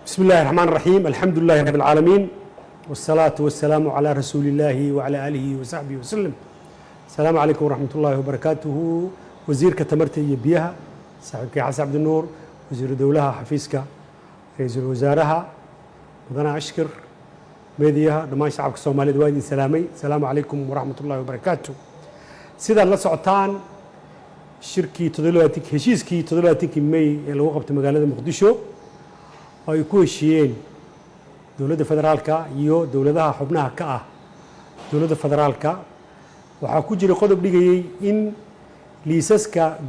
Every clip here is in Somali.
بسم الله الرحمن الرحيم الحمد لله رب العالمين والصلاة والسلام على رسول الله وعلى آله وصحبه وسلم. السلام عليكم ورحمة الله وبركاته. وزير كتمرتي بيها صاحبك حسن عبد النور، وزير دولها حفيزك، رئيس الوزراء، وأنا أشكر ميديا دمان شعبك الصومالي دوادي سلامي. السلام عليكم ورحمة الله وبركاته. سيدا الله سعطان شركي تدلواتك هشيسكي تدلواتك مي اللي وقفت مقالة مقدشو ay ku heshiiyeen dowladda federaalka iyo dowladaha xubnaha ka ah dowladda federaalka waxaa ku jira qodob dhigayay in liisaska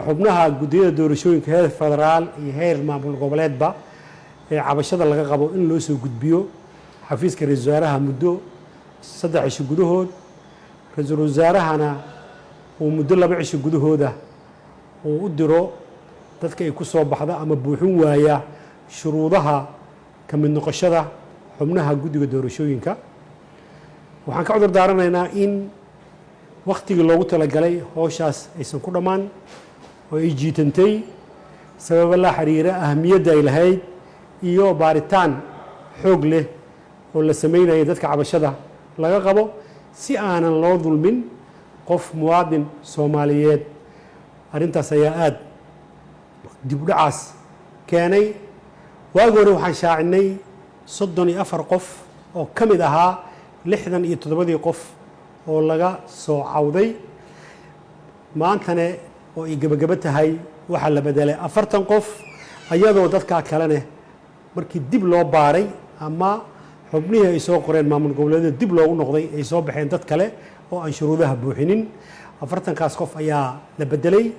xubnaha gudiyada doorashooyinka heer federaal iyo heer maamul goboleedba ee cabashada laga qabo in loo soo gudbiyo xafiiska ra'iisul wasaaraha muddo 3 cisho gudahood. ra'iisul wasaarahana uu muddo 2 cisho gudahooda uu u diro dadka ay ku soo baxda ama buuxin waaya shuruudaha ka mid noqoshada xubnaha guddiga doorashooyinka. waxaan ka cudur daaranaynaa in waqtigii loogu talagalay howshaas aysan ku dhammaan oo ay jiitantay sabab la xiriira ahamiyadda ay lahayd iyo baaritaan xoog leh oo la sameeyay dadka cabashada laga qabo si aanan loo dulmin qof muwaadin Soomaaliyeed. arrintaas ayaa aad dib u dhacaas keenay. waagi hore waxaan shaacinay 34 qof oo ka mid ahaa 67 qof oo laga soo cawday. maantana oo ay gabagaba tahay waxaa la bedelay 40 qof ayadoo dadka kalena markii dib loo baaray ama xubnihii ay soo qoreen maamul goboleedyada dib loogu noqday ay soo baxeen dad kale oo aan shuruudaha buuxinin. 40 kaas qof ayaa la bedelay.